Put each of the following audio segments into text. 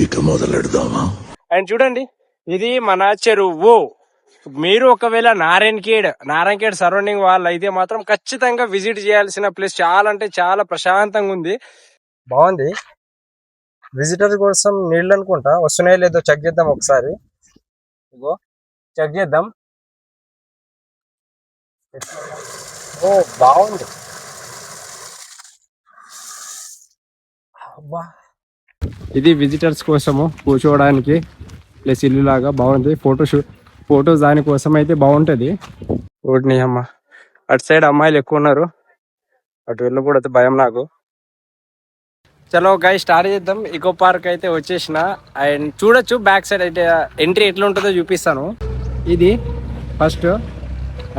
ఇక మొదలెడదామా? అండ్ చూడండి, ఇది మన చెరువు. మీరు ఒకవేళ నారాయణఖేడ్ సరౌండింగ్ వాళ్ళు అయితే మాత్రం ఖచ్చితంగా విజిట్ చేయాల్సిన ప్లేస్. చాలా అంటే చాలా ప్రశాంతంగా ఉంది, బాగుంది. విజిటర్ కోసం నీళ్ళు అనుకుంటా, వస్తున్నాయో లేదో చెక్ చేద్దాం ఒకసారి. ఇగో చెక్ చేద్దాం. ఓ బాగుంది. అబ్బా, ఇది విజిటర్స్ కోసము కూర్చోవడానికి ప్లస్ ఇల్లు లాగా బాగుంది. ఫోటోస్ దానికోసం అయితే బాగుంటుంది. ఓడిని అమ్మ, అటు సైడ్ అమ్మాయిలు ఎక్కువ ఉన్నారు, అటు వెళ్ళకూడదు, భయం నాకు. చలో గై స్టార్ట్ చేద్దాం. ఇకో పార్క్ అయితే వచ్చేసిన. అండ్ చూడొచ్చు బ్యాక్ సైడ్ అయితే ఎంట్రీ ఎట్లా ఉంటుందో చూపిస్తాను. ఇది ఫస్ట్,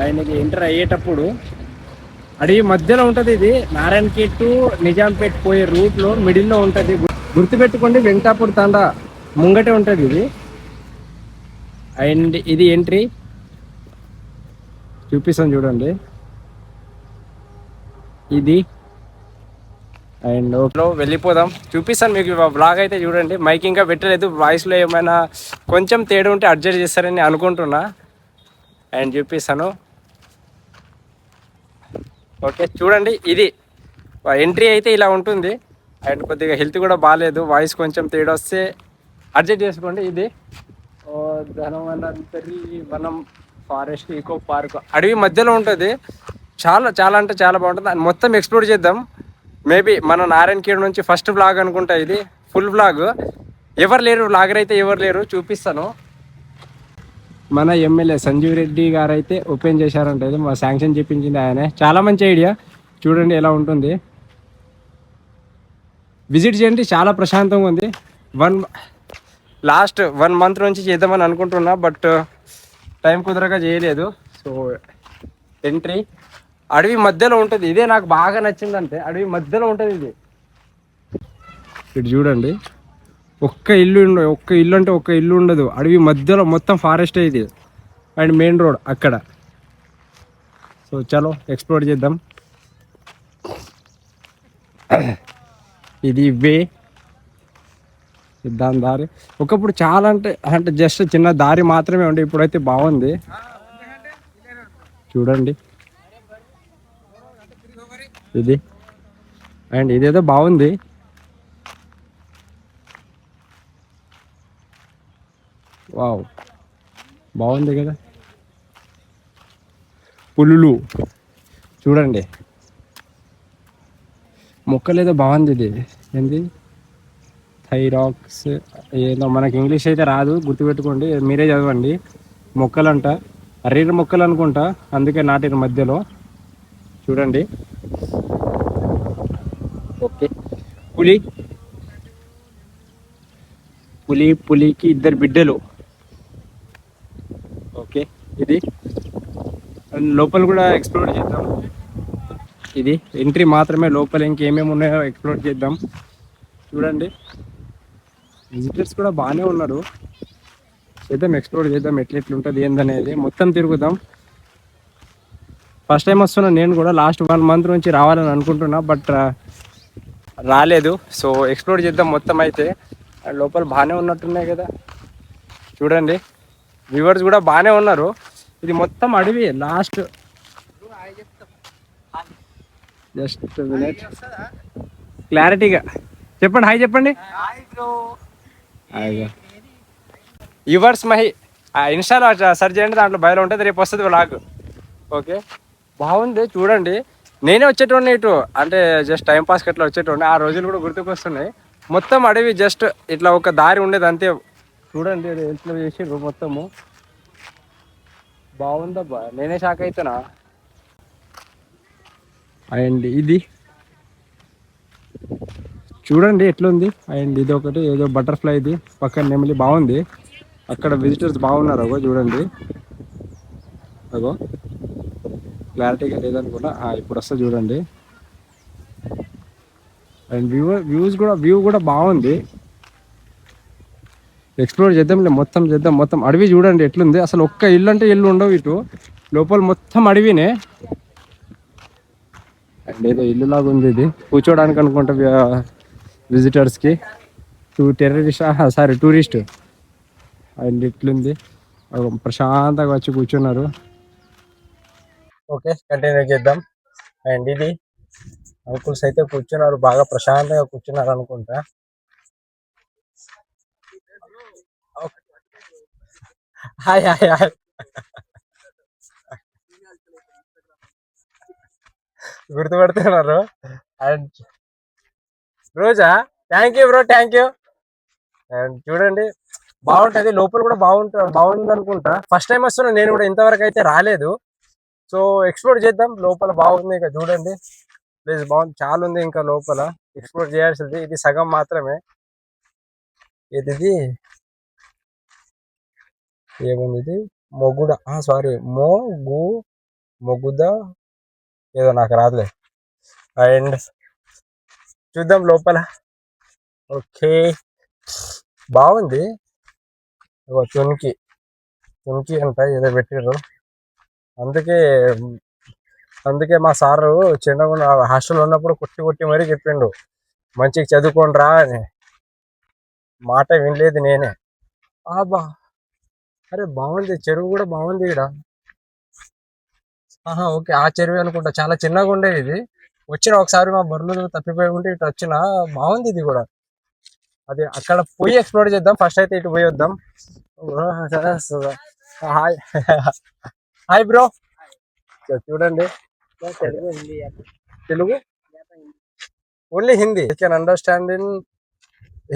అండ్ ఇది ఎంటర్ అయ్యేటప్పుడు అడవి మధ్యలో ఉంటుంది. ఇది నారాయణఖేడ్ టు నిజాంపేట్ పోయే రూట్లో మిడిల్లో ఉంటుంది. గుర్తుపెట్టుకోండి, వెంకటాపూర్ తాండా ముంగటే ఉంటుంది ఇది. అండ్ ఇది ఎంట్రీ చూపిస్తాను చూడండి. ఇది అండ్ వెళ్ళిపోదాం, చూపిస్తాను మీకు. బ్లాగ్ అయితే చూడండి. మైక్ ఇంకా పెట్టలేదు, వాయిస్లో ఏమైనా కొంచెం తేడా ఉంటే అడ్జస్ట్ చేస్తారని అనుకుంటున్నా. అండ్ చూపిస్తాను. ఓకే చూడండి, ఇది ఎంట్రీ అయితే ఇలా ఉంటుంది. అండ్ కొద్దిగా హెల్త్ కూడా బాగాలేదు, వాయిస్ కొంచెం తేడా వస్తే అడ్జస్ట్ చేసుకోండి. ఇది ధనవనంతరి వనం ఫారెస్ట్ ఈకో పార్క్ అడవి మధ్యలో ఉంటుంది. చాలా చాలా అంటే చాలా బాగుంటుంది. అండ్ మొత్తం ఎక్స్ప్లోర్ చేద్దాం. మేబీ మన నారాయణఖేడ్ నుంచి ఫస్ట్ వ్లాగ్ అనుకుంటా ఇది, ఫుల్ వ్లాగ్. ఎవరు లేరు, వ్లాగర్ అయితే ఎవరు లేరు, చూపిస్తాను. మన ఎమ్మెల్యే సంజీవ్ రెడ్డి గారు అయితే ఓపెన్ చేశారంట. ఇది మా శాంక్షన్ చెప్పించింది ఆయనే. చాలా మంచి ఐడియా, చూడండి ఎలా ఉంటుంది. విజిట్ చేయండి, చాలా ప్రశాంతంగా ఉంది. లాస్ట్ 1 మంత్ నుంచి చేద్దామని అనుకుంటున్నా, బట్ టైం కుదరగా చేయలేదు. సో ఎంట్రీ అడవి మధ్యలో ఉంటుంది. ఇదే నాకు బాగా నచ్చిందంటే, అడవి మధ్యలో ఉంటుంది ఇది. ఇటు చూడండి, ఒక్క ఇల్లు అంటే ఒక్క ఇల్లు ఉండదు. అడవి మధ్యలో మొత్తం ఫారెస్ట్ ఇది. అండ్ మెయిన్ రోడ్ అక్కడ. సో చలో ఎక్స్ప్లోర్ చేద్దాం. ఇది వే, దాని దారి. ఒకప్పుడు చాలా అంటే జస్ట్ చిన్న దారి మాత్రమే ఉండే, ఇప్పుడైతే బాగుంది చూడండి. ఇది అండ్ ఇదేదో బాగుంది. వావ్, బాగుంది కదా. పులులు చూడండి, మొక్కలేదో బాగుంది. ఇది ఏంది, థైరాక్స్ ఏదో, మనకి ఇంగ్లీష్ అయితే రాదు, గుర్తుపెట్టుకోండి, మీరే చదవండి. మొక్కలంట, అర్రీర మొక్కలు అనుకుంటా, అందుకే నాటిన మధ్యలో. చూడండి. ఓకే, పులికి 2 బిడ్డలు. ఓకే, ఇది లోపల కూడా ఎక్స్ప్లోర్ చేద్దాం. ఇది ఎంట్రీ మాత్రమే, లోపల ఇంకేమేమి ఉన్నాయో ఎక్స్ప్లోర్ చేద్దాం. చూడండి, విజిటర్స్ కూడా బాగానే ఉన్నారు. చేద్దాం, ఎక్స్ప్లోర్ చేద్దాం, ఎట్లెట్లుంటుంది ఏందనేది మొత్తం తిరుగుదాం. ఫస్ట్ టైం వస్తున్నా నేను కూడా, లాస్ట్ 1 మంత్ నుంచి రావాలని అనుకుంటున్నా, బట్ రాలేదు. సో ఎక్స్ప్లోర్ చేద్దాం మొత్తం అయితే. లోపల బాగానే ఉన్నట్టున్నాయి కదా, చూడండి. వ్యూవర్స్ కూడా బాగానే ఉన్నారు. ఇది మొత్తం అడవి. లాస్ట్ జస్ట్ మినిట్, క్లారిటీగా చెప్పండి, హాయ్ చెప్పండి. యువర్స్ మహి ఇన్స్టాలో సెర్చ్ చేయండి, దాంట్లో బయలు ఉంటుంది, రేపు వస్తుంది వ్లాగ్. ఓకే, బాగుంది చూడండి. నేనే వచ్చేటోడిని ఇటు, అంటే జస్ట్ టైంపాస్కి అట్లా వచ్చేటోడిని. ఆ రోజులు కూడా గుర్తుకొస్తున్నాయి. మొత్తం అడవి, జస్ట్ ఇట్లా ఒక దారి ఉండేది అంతే. చూడండి అది ఎట్లా చేసి మొత్తము బాగుందబ్బా, నేనే షాక్ అవుతున్నా. అండ్ ఇది చూడండి ఎట్లుంది. అండ్ ఇది ఒకటి ఏదో బటర్ఫ్లై, ఇది పక్కన నెమలి, బాగుంది. అక్కడ విజిటర్స్ బాగున్నారు. అగో చూడండి, అగో క్లారిటీగా లేదనుకున్నా, ఇప్పుడు వస్తా చూడండి. అండ్ వ్యూ కూడా బాగుంది. ఎక్స్ప్లోర్ చేద్దాంలే, మొత్తం చేద్దాం. మొత్తం అడవి చూడండి ఎట్లుంది. అసలు ఒక్క ఇల్లు అంటే ఇల్లు ఉండవు ఇటు, లోపల మొత్తం అడవినే. అండ్ ఏదో ఇల్లు లాగా ఉంది, ఇది కూర్చోడానికి అనుకుంటా విజిటర్స్కి. టూరిస్ట్ అండ్ ఇట్లుంది. ప్రశాంతంగా వచ్చి కూర్చున్నారు. ఓకే, కంటిన్యూ చేద్దాం. అండ్ ఇది అంకుల్స్ అయితే కూర్చున్నారు, బాగా ప్రశాంతంగా కూర్చున్నారు అనుకుంటా. Hi hi hi. గుర్తుపడుతున్నారు. And Roja, thank you bro, thank you. And చూడండి, బాగుంటది లోపల కూడా బాగుంది అనుకుంటా. ఫస్ట్ టైం వస్తున్నా నేను కూడా, ఇంతవరకు అయితే రాలేదు. సో ఎక్స్ప్లోర్ చేద్దాం. లోపల బాగుంది, ఇక చూడండి ప్లేస్ బాగుంది, చాలా ఉంది ఇంకా లోపల ఎక్స్ప్లోర్ చేయాల్సింది. ఇది సగం మాత్రమే. ఇది ఏముంది, ఇది మొగుడ, సారీ మొగుద ఏదో నాకు రాదులే. అండ్ చూద్దాం లోపల. ఓకే, బాగుంది. తునికి అంట ఏదో పెట్టారు. అందుకే అందుకే మా సారు చిన్నగా హాస్టల్ ఉన్నప్పుడు కొట్టి మరీ చెప్పిండు, మంచిగా చదువుకోండి రా అని. మాట వినలేదు నేనే. ఆబా, అరే బాగుంది, చెరువు కూడా బాగుంది ఇక్కడ. ఓకే, ఆ చెరువు అనుకుంటా. చాలా చిన్నగా ఉండేది ఇది. వచ్చిన ఒకసారి మా బర్రెలు తప్పిపోయి ఉంటే ఇటు వచ్చిన. బాగుంది ఇది కూడా. అది అక్కడ పోయి ఎక్స్ప్లోర్ చేద్దాం. ఫస్ట్ అయితే ఇటు పోయి వద్దాం. Hi hi bro. చూడండి, Telugu only Hindi. I can understand in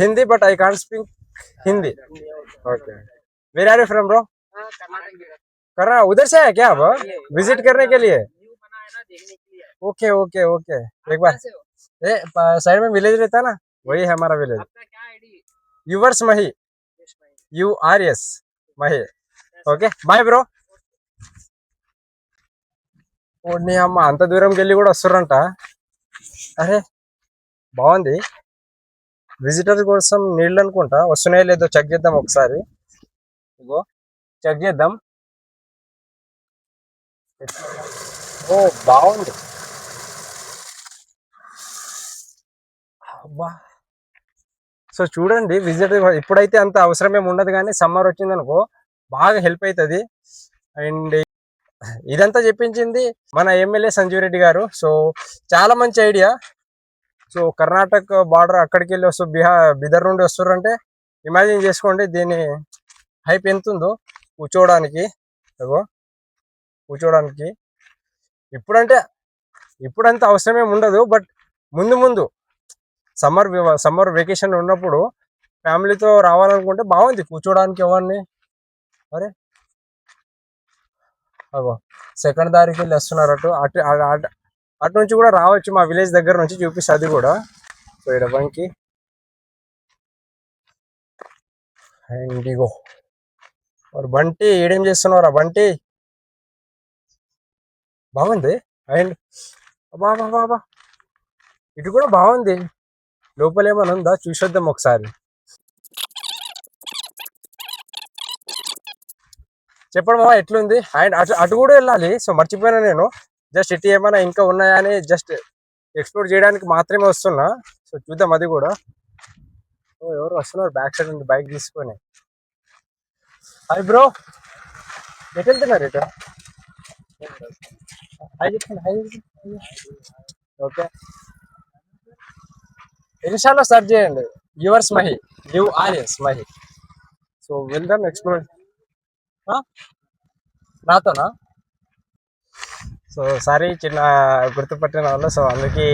Hindi but I can't speak Hindi. Okay, where are you from bro? Karnataka. उधर से है क्या आप विजिट करने के लिए? ओके ओके ओके, एक बार साइड में विलेज रहता ना, वही है हमारा विलेज. यूवर्स मही, URS मही. Okay bye bro. ఓడిని అమ్మ, అంత దూరంకి వెళ్ళి కూడా వస్తారంట. అరే బాగుంది. విజిటర్ కోసం నీళ్ళు అనుకుంటా, వస్తున్నాయో లేదో చెక్ చేద్దాం ఒకసారి. ఇగో చెక్ చేద్దాం. ఓ బాగుంది. అబ్బా, సో చూడండి విజిటర్ ఇప్పుడైతే అంత అవసరం ఏమి ఉండదు, కానీ సమ్మర్ వచ్చింది అనుకో బాగా హెల్ప్ అవుతుంది. అండ్ ఇదంతా చెప్పించింది మన ఎమ్మెల్యే సంజీవ్ రెడ్డి గారు. సో చాలా మంచి ఐడియా. సో కర్ణాటక బార్డర్ అక్కడికి వెళ్ళి బిదర్ నుండి వస్తారంటే ఇమాజిన్ చేసుకోండి దీని హైప్ ఎంత ఉందో. కూర్చోవడానికి ఇప్పుడంటే అవసరమేమి ఉండదు, బట్ ముందు సమ్మర్ వెకేషన్ ఉన్నప్పుడు ఫ్యామిలీతో రావాలనుకుంటే బాగుంది కూర్చోడానికి. ఎవరిని అరే సెకండ్ దారికి వెళ్ళి వస్తున్నారు అటు నుంచి కూడా రావచ్చు, మా విలేజ్ దగ్గర నుంచి చూపిస్తుంది అది కూడా. సో ఇక్కడ బంకి అండ్ ఇగో బంటి, ఏడేం చేస్తున్నారా బంటి? బాగుంది. అండ్ బాబా, ఇటు కూడా బాగుంది. లోపల ఏమైనా ఉందా చూసొద్దాం ఒకసారి. చెప్పడం ఎట్లుంది. అండ్ అటు కూడా వెళ్ళాలి. సో మర్చిపోయినా నేను. జస్ట్ ఇటు ఏమైనా ఇంకా ఉన్నాయా అని జస్ట్ ఎక్స్ప్లోర్ చేయడానికి మాత్రమే వస్తున్నా. సో చూద్దాం అది కూడా. ఎవరు వస్తున్నారు బ్యాక్ సైడ్ నుండి బైక్ తీసుకొని. హాయ్ బ్రో, ఎటు వెళ్తున్నారు? ఇటు ఓకే, ఇన్స్టాలో సెర్చ్ చేయండి, yours Mahi, URS Mahi. So వెళ్దాం ఎక్స్ప్లోర్. నాతోనా? సో సారీ, చిన్న గుర్తుపట్టిన వాళ్ళు, సో అందుకే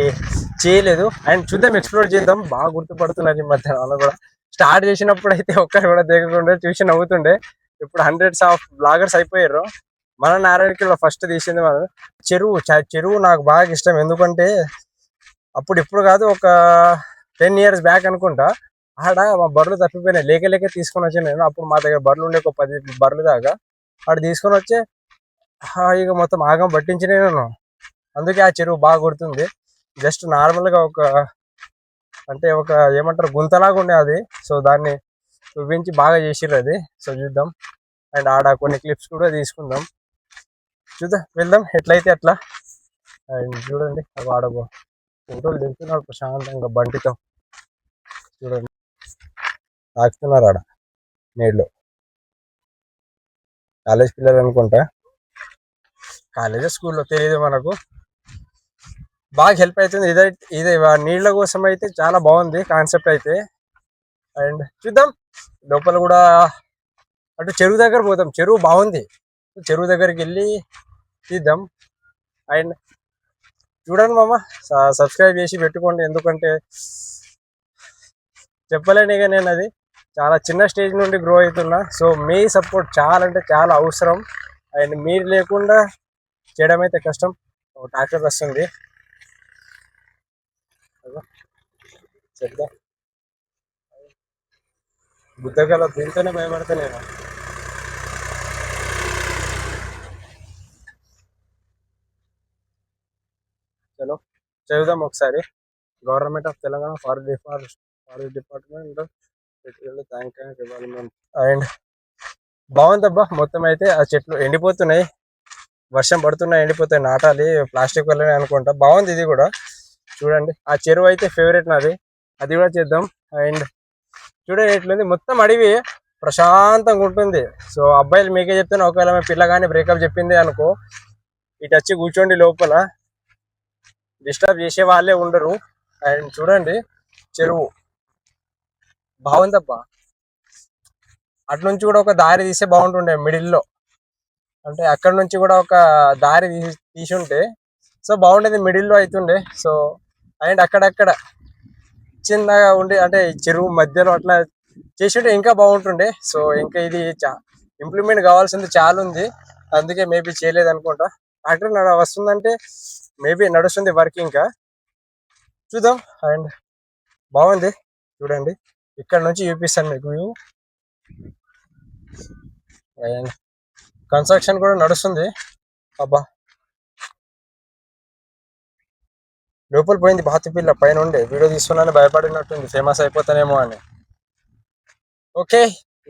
చేయలేదు. అండ్ చూద్దాం, ఎక్స్ప్లోర్ చేద్దాం. బాగా గుర్తుపడుతున్నారు ఈ మధ్య వాళ్ళు కూడా. స్టార్ట్ చేసినప్పుడు అయితే ఒక్కరు కూడా దిగకుండే చూసి నవ్వుతుండే. ఇప్పుడు హండ్రెడ్స్ ఆఫ్ బ్లాగర్స్ అయిపోయారు. మన నారాయణకి ఫస్ట్ తీసింది మనం. చెరువు నాకు బాగా ఇష్టం. ఎందుకంటే ఇప్పుడు కాదు, ఒక 10 years బ్యాక్ అనుకుంటా, ఆడ మా బర్రెలు తప్పిపోయినాయి. లేక తీసుకొని వచ్చాను నేను. అప్పుడు మా దగ్గర బర్రెలు ఉండే, ఒక 10 బర్రెలు దాకా ఆడ తీసుకొని వచ్చే ఇక మొత్తం ఆగం పట్టించిన నేను. అందుకే ఆ చెరువు బాగా గుర్తుంది. జస్ట్ నార్మల్గా ఒక ఏమంటారు గుంతలాగా ఉండే అది. సో దాన్ని చూపించి బాగా చేసిర్రు అది. సో చూద్దాం. అండ్ ఆడ కొన్ని క్లిప్స్ కూడా తీసుకుందాం. వెళ్దాం ఎట్లయితే అట్లా. అండ్ చూడండి, ఆడ ఫోటోలు దిగుతున్నాడు ప్రశాంతంగా బండితో. చూడండి తాకుతున్నారు ఆడ నీళ్ళు. కాలేజ్ పిల్లలు అనుకుంటా, కాలేజ్ స్కూల్లో తెలియదు మనకు. బాగా హెల్ప్ అవుతుంది ఇదే నీళ్ళ కోసం అయితే చాలా బాగుంది కాన్సెప్ట్ అయితే. అండ్ చూద్దాం లోపల కూడా. అటు చెరువు దగ్గర పోతాం, చెరువు బాగుంది, చెరువు దగ్గరికి వెళ్ళి తీద్దాం. అండ్ చూడండి మామ, సబ్స్క్రైబ్ చేసి పెట్టుకోండి, ఎందుకంటే చెప్పలేను ఇక నేను, అది చాలా చిన్న స్టేజ్ నుండి గ్రో అవుతున్నా. సో మీ సపోర్ట్ చాలా అంటే చాలా అవసరం. అండ్ మీరు లేకుండా చేయడం అయితే కష్టం. ట్రాక్టర్ వస్తుంది, చెప్తా బుద్ధగల దీంతోనే భయపడతా నేను. చలో చదువుదాం ఒకసారి. Government of Telangana forest department thank development. And బాగుందబ్బా, మొత్తం అయితే ఆ చెట్లు ఎండిపోతున్నాయి, వర్షం పడుతున్నాయి, ఎండిపోతాయి, నాటాలి ప్లాస్టిక్ వల్లనే అనుకుంటా. బాగుంది ఇది కూడా, చూడండి. ఆ చెరువు అయితే ఫేవరెట్ నాది, అది కూడా చేద్దాం. అండ్ చూడండి ఎట్లుంది, మొత్తం అడవి, ప్రశాంతంగా ఉంటుంది. సో అబ్బాయిలు మీకే చెప్తాను, ఒకవేళ మీ పిల్ల కానీ బ్రేకప్ చెప్పింది అనుకో, ఇటు వచ్చి కూర్చోండి, లోపల డిస్టర్బ్ చేసే వాళ్ళే ఉండరు. అండ్ చూడండి చెరువు బాగుందబ్బా. అటు నుంచి కూడా ఒక దారి తీస్తే బాగుంటుండే మిడిల్లో, అంటే అక్కడ నుంచి కూడా ఒక దారి తీసుంటే సో బాగుండేది, మిడిల్లో అవుతుండే. సో అండ్ అక్కడక్కడ చిన్నగా ఉండి, అంటే చెరువు మధ్యలో అట్లా చేసింటే ఇంకా బాగుంటుండే. సో ఇంకా ఇది ఇంప్లిమెంట్ కావాల్సింది చాలా ఉంది, అందుకే మేబీ చేయలేదు అనుకుంటా. ట్రాక్టర్ వస్తుందంటే మేబీ నడుస్తుంది వర్క్, ఇంకా చూద్దాం. అండ్ బాగుంది చూడండి, ఇక్కడ నుంచి చూపిస్తాను మీకు వ్యూ. అండ్ కన్స్ట్రక్షన్ కూడా నడుస్తుంది. అబ్బా లోపల పోయింది బాతి పిల్ల, పైన ఉండే వీడియో తీసుకున్నాను, భయపడినట్టుంది ఫేమస్ అయిపోతానేమో అని. Okay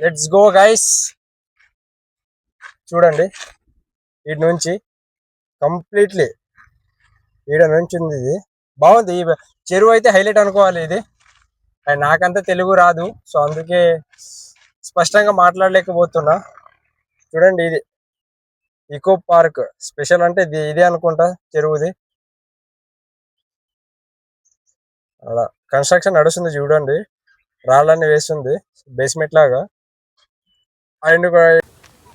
let's go guys. చూడండి ఇటు నుంచి కంప్లీట్లీ ఈడ నుంచి ఉంది, ఇది బాగుంది. ఈ చెరువు అయితే హైలైట్ అనుకోవాలి ఇది. అండ్ నాకంతా తెలుగు రాదు, సో అందుకే స్పష్టంగా మాట్లాడలేకపోతున్నా. చూడండి ఇది ఈకో పార్క్ స్పెషల్ అంటే ఇదే అనుకుంటా చెరువుది. అలా కన్స్ట్రక్షన్ నడుస్తుంది చూడండి, రాళ్ళన్నీ వేస్తుంది బేస్మెంట్ లాగా. అండ్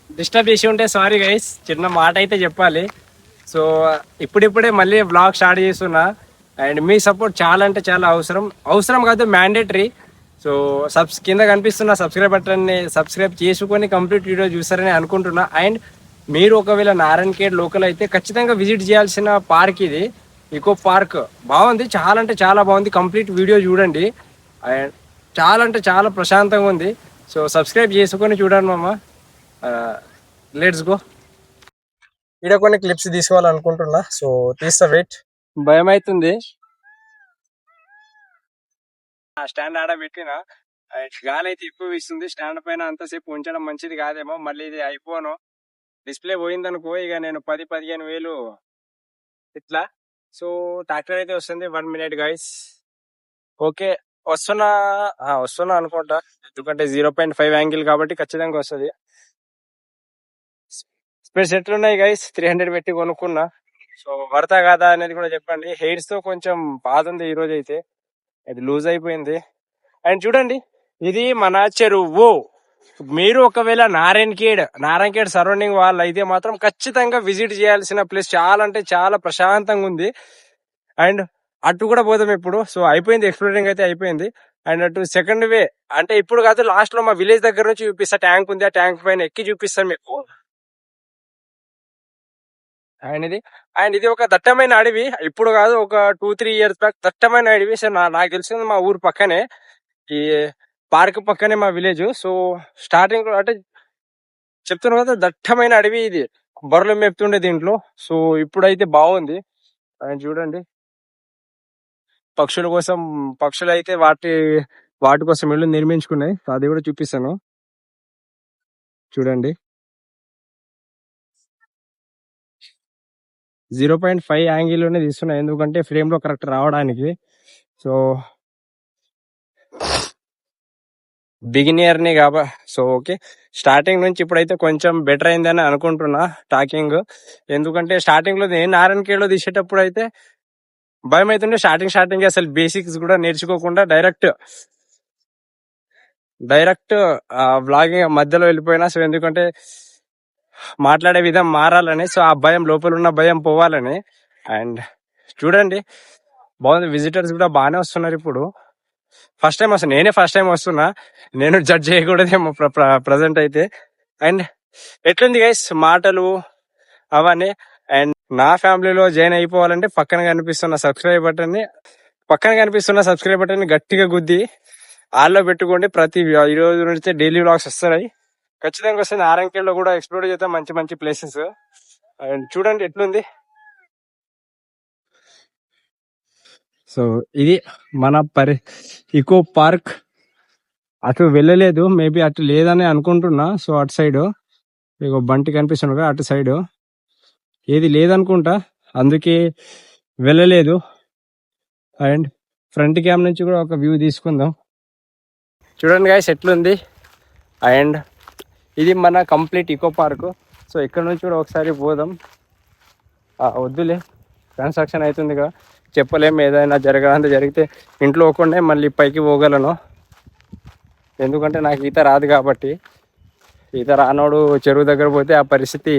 డిస్టర్బ్ చేసి ఉంటే సారీ గైస్, చిన్న మాట అయితే చెప్పాలి. సో ఇప్పుడిప్పుడే మళ్ళీ బ్లాగ్ స్టార్ట్ చేస్తున్నా. అండ్ మీ సపోర్ట్ చాలా అంటే చాలా అవసరం, అవసరం కాదు మ్యాండేటరీ. సో కింద కనిపిస్తున్న సబ్స్క్రైబ్ బటన్ని సబ్స్క్రైబ్ చేసుకొని కంప్లీట్ వీడియో చూస్తారని అనుకుంటున్నా. అండ్ మీరు ఒకవేళ నారాయణఖేడ్ లోకల్ అయితే ఖచ్చితంగా విజిట్ చేయాల్సిన పార్క్ ఇది, ఈకో పార్క్. బాగుంది, చాలా అంటే చాలా బాగుంది, కంప్లీట్ వీడియో చూడండి. అండ్ చాలా అంటే చాలా ప్రశాంతంగా ఉంది. సో సబ్స్క్రైబ్ చేసుకొని చూడండి మామ. Let's go. ఇక్కడ కొన్ని క్లిప్స్ తీసుకోవాలనుకుంటున్నా, సో తీస్తా, వెయిట్. భయం అవుతుంది, స్టాండ్ ఆడ పెట్టిన గాలి అయితే ఎక్కువ ఇస్తుంది, స్టాండ్ పైన అంతసేపు ఉంచడం మంచిది కాదేమో. మళ్ళీ ఇది ఐఫోన్ డిస్ప్లే పోయిందనుకో, ఇక నేను 10-15 వేలు ఇట్లా. సో ట్రాక్టర్ అయితే వస్తుంది, 1 మినిట్ గైస్. ఓకే వస్తున్నా అనుకుంటా, ఎందుకంటే 0.5 యాంగిల్ కాబట్టి ఖచ్చితంగా వస్తుంది. స్పేస్ ఎట్లున్నాయి గైస్, 300 పెట్టి కొనుక్కున్నా. సో వర్తా కాదా అనేది కూడా చెప్పండి. హెయిర్స్ తో కొంచెం బాధ ఉంది ఈ రోజు అయితే, అది లూజ్ అయిపోయింది. అండ్ చూడండి ఇది మన చెరువు. మీరు ఒకవేళ నారాయణఖేడ్ సరౌండింగ్ వాళ్ళు అయితే మాత్రం ఖచ్చితంగా విజిట్ చేయాల్సిన ప్లేస్, చాలా అంటే చాలా ప్రశాంతంగా ఉంది. అండ్ అటు కూడా పోదాం ఇప్పుడు. సో అయిపోయింది, ఎక్స్ప్లోరింగ్ అయితే అయిపోయింది. అండ్ అటు సెకండ్ వే, అంటే ఇప్పుడు కాదు, లాస్ట్ లో మా విలేజ్ దగ్గర నుంచి చూపిస్తా. ట్యాంక్ ఉంది, ఆ ట్యాంక్ పైన ఎక్కి చూపిస్తాను మీకు. అండ్ ఇది ఒక దట్టమైన అడవి, ఇప్పుడు కాదు, ఒక 2-3 ఇయర్స్ బ్యాక్ దట్టమైన అడవి. సో నాకు తెలిసింది మా ఊరు పక్కనే, ఈ పార్క్ పక్కనే మా విలేజ్. సో స్టార్టింగ్ అంటే చెప్తున్నా కదా, దట్టమైన అడవి ఇది, బర్రెలు మేపుతుండే దీంట్లో. సో ఇప్పుడైతే బాగుంది. అండ్ చూడండి పక్షుల కోసం, పక్షులు అయితే వాటి కోసం ఇల్లు నిర్మించుకున్నాయి. సో అది కూడా చూపిస్తాను చూడండి. 0.5 యాంగిల్లోనే తీస్తున్నాయి, ఎందుకంటే ఫ్రేమ్ లో కరెక్ట్ రావడానికి. సో బిగినియర్ని కాబ సో ఓకే, స్టార్టింగ్ నుంచి ఇప్పుడైతే కొంచెం బెటర్ అయిందని అనుకుంటున్నా టాకింగ్. ఎందుకంటే స్టార్టింగ్ లో నేను నారాయణఖేడ్లో తీసేటప్పుడు అయితే భయం అవుతుండే. స్టార్టింగ్ అసలు బేసిక్స్ కూడా నేర్చుకోకుండా డైరెక్ట్ వ్లాగింగ్ మధ్యలో వెళ్ళిపోయినా. సో ఎందుకంటే మాట్లాడే విధం మారాలని, సో ఆ భయం, లోపల ఉన్న భయం పోవాలని. అండ్ చూడండి బాగుంది, విజిటర్స్ కూడా బాగానే వస్తున్నారు ఇప్పుడు. ఫస్ట్ టైం వస్తున్నా, నేనే ఫస్ట్ టైం వస్తున్నా, నేను జడ్జ్ చేయకూడదేమో ప్రజెంట్ అయితే. అండ్ ఎట్లుంది గైస్ మాటలు అవన్నీ. అండ్ నా ఫ్యామిలీలో జాయిన్ అయిపోవాలంటే పక్కన కనిపిస్తున్న సబ్స్క్రైబ్ బటన్ గట్టిగా గుద్ది ఆల్లో పెట్టుకోండి. ప్రతి ఈ రోజు నుంచి డైలీ వ్లాగ్స్ వస్తాయి, ఖచ్చితంగా వస్తాయి. నారాయణఖేడ్లో కూడా ఎక్స్ప్లోర్ చేద్దాం మంచి మంచి ప్లేసెస్. అండ్ చూడండి ఎట్లుంది. సో ఇది మన ఇకో పార్క్. అటు వెళ్ళలేదు, మేబీ అటు లేదని అనుకుంటున్నా. సో అటు సైడ్ ఇక బంటి కనిపిస్తుంది కదా, అటు సైడ్ ఏది లేదనుకుంటా, అందుకే వెళ్ళలేదు. అండ్ ఫ్రంట్ క్యామ్ నుంచి కూడా ఒక వ్యూ తీసుకుందాం. చూడండి గాయస్ ఎట్లుంది. అండ్ ఇది మన కంప్లీట్ ఇకో పార్క్. సో ఇక్కడ నుంచి కూడా ఒకసారి పోదాం. వద్దులే, కన్స్ట్రక్షన్ అవుతుందిగా, చెప్పలేం, ఏదైనా జరిగితే ఇంట్లో ఒకనే మళ్ళీ పైకి పోగలను. ఎందుకంటే నాకు ఈత రాదు కాబట్టి. ఈత రానోడు చెరువు దగ్గర పోతే ఆ పరిస్థితి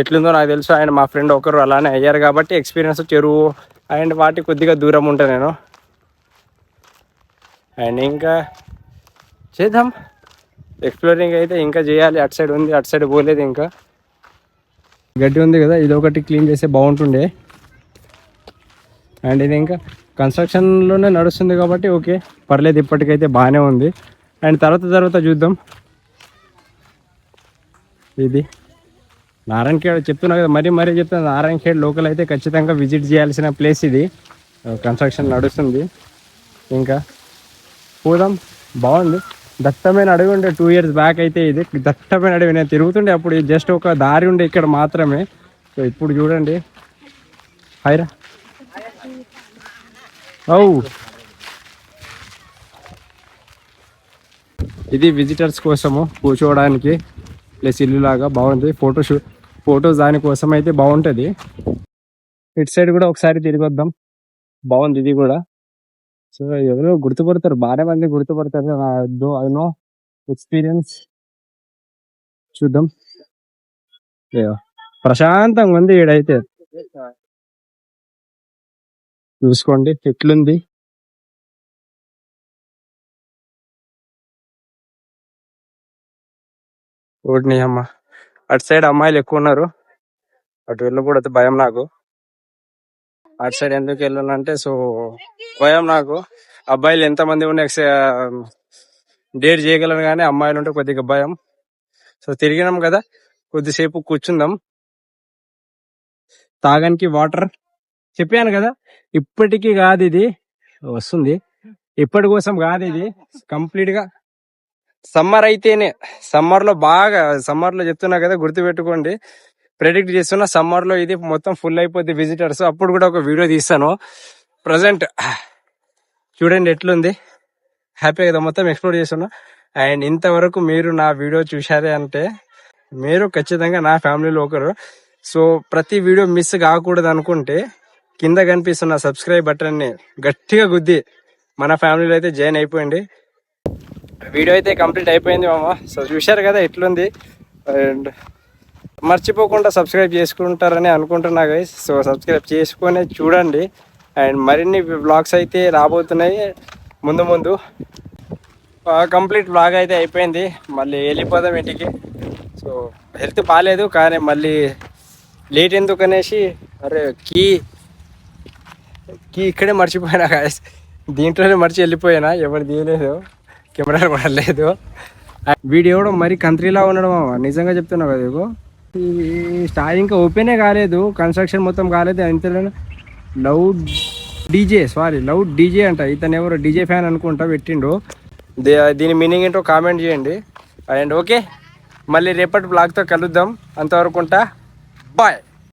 ఎట్లుందో నాకు తెలుసు. అండ్ మా ఫ్రెండ్ ఒకరు అలానే అయ్యారు కాబట్టి ఎక్స్పీరియన్స్. చెరువు అండ్ వాటి కొద్దిగా దూరం ఉంటా నేను. అండ్ ఇంకా చేద్దాం ఎక్స్ప్లోరింగ్ అయితే, ఇంకా చేయాలి. అటు సైడ్ ఉంది, అటు సైడ్ పోలేదు. ఇంకా గడ్డి ఉంది కదా, ఇది ఒకటి క్లీన్ చేస్తే బాగుంటుండే. అండ్ ఇది ఇంకా కన్స్ట్రక్షన్లోనే నడుస్తుంది కాబట్టి ఓకే, పర్లేదు, ఇప్పటికైతే బాగానే ఉంది. అండ్ తర్వాత చూద్దాం. ఇది నారాయణఖేడ్ చెప్తున్నా కదా, మరీ చెప్తున్నా, నారాయణఖేడ్ లోకల్ అయితే ఖచ్చితంగా విజిట్ చేయాల్సిన ప్లేస్ ఇది. కన్స్ట్రక్షన్ నడుస్తుంది, ఇంకా పోదాం. బాగుంది, దట్టమైన అడవి ఉండే 2 years బ్యాక్ అయితే. ఇది దట్టమైన అడవి, నేను తిరుగుతుండే అప్పుడు జస్ట్ ఒక దారి ఉండే ఇక్కడ మాత్రమే. సో ఇప్పుడు చూడండి. హైరా ఇది విజిటర్స్ కోసము కూర్చోవడానికి ప్లస్ ఇల్లు లాగా బాగుంది. ఫొటోస్ దానికోసం అయితే బాగుంటుంది. ఇటు సైడ్ కూడా ఒకసారి తిరిగి వద్దాం, బాగుంది ఇది కూడా. సో ఎవరో గుర్తుపడతారు, బాగానే మంది గుర్తుపడతారు. No experience. చూద్దాం. ప్రశాంతంగా ఉంది ఈడైతే, చూసుకోండి ఎట్లుంది. ఓడిని అమ్మ, అటు సైడ్ అమ్మాయిలు ఎక్కువ ఉన్నారు, అటు వెళ్ళకూడదు, భయం నాకు. అటు సైడ్ ఎందుకు వెళ్ళాలంటే, సో భయం నాకు. అబ్బాయిలు ఎంతమంది ఉన్న డేట్ చేయగలను, కానీ అమ్మాయిలు ఉంటే కొద్దిగా భయం. సో తిరిగినాం కదా, కొద్దిసేపు కూర్చుందాం. తాగానికి వాటర్ చెప్పాను కదా, ఇప్పటికీ కాదు ఇది వస్తుంది, ఇప్పటి కోసం కాదు ఇది. కంప్లీట్ గా సమ్మర్ అయితేనే, సమ్మర్ లో చెప్తున్నా కదా, గుర్తుపెట్టుకోండి, ప్రెడిక్ట్ చేస్తున్నా. సమ్మర్ లో ఇది మొత్తం ఫుల్ అయిపోద్ది విజిటర్స్. అప్పుడు కూడా ఒక వీడియో తీస్తాను. ప్రజెంట్ చూడండి ఎట్లుంది, హ్యాపీ కదా, మొత్తం ఎక్స్ప్లోర్ చేస్తున్నా. అండ్ ఇంతవరకు మీరు నా వీడియో చూశారే అంటే మీరు ఖచ్చితంగా నా ఫ్యామిలీలో ఒకరు. సో ప్రతి వీడియో మిస్ కాకూడదు అనుకుంటే కింద కనిపిస్తున్న సబ్స్క్రైబ్ బటన్ ని గట్టిగా గుద్ది మన ఫ్యామిలీలో అయితే జాయిన్ అయిపోయింది. వీడియో అయితే కంప్లీట్ అయిపోయింది మామ. సో చూశారు కదా ఎట్లుంది. అండ్ మర్చిపోకుండా సబ్స్క్రైబ్ చేసుకుంటారని అనుకుంటున్నా గైస్. సో సబ్స్క్రైబ్ చేసుకొని చూడండి. అండ్ మరిన్ని వ్లాగ్స్ అయితే రాబోతున్నాయి ముందు. కంప్లీట్ వ్లాగ్ అయితే అయిపోయింది, మళ్ళీ వెళ్ళిపోదాం ఇంటికి. సో హెల్త్ బాగాలేదు, కానీ మళ్ళీ లేట్ ఎందుకు అనేసి, అరే కీ ఇక్కడే మర్చిపోయినా గైస్, దీంట్లోనే వెళ్ళిపోయినా. ఎవరు తీయలేదు, కెమెరా కూడా లేదు. వీడియో కూడా మరీ కంట్రీలా ఉండడం నిజంగా చెప్తున్నా కదా. ఇగో ఈ స్టార్ ఇంకా ఓపెనే కాలేదు, కన్స్ట్రక్షన్ మొత్తం కాలేదు. ఇంతలో లౌడ్ డీజే అంట. ఇతను ఎవరో డీజే ఫ్యాన్ అనుకుంటా పెట్టిండు. దీని మీనింగ్ ఏంటో కామెంట్ చేయండి. అండ్ ఓకే, మళ్ళీ రేపటి బ్లాగ్తో కలుద్దాం. అంతవరకు ఉంటా, బాయ్.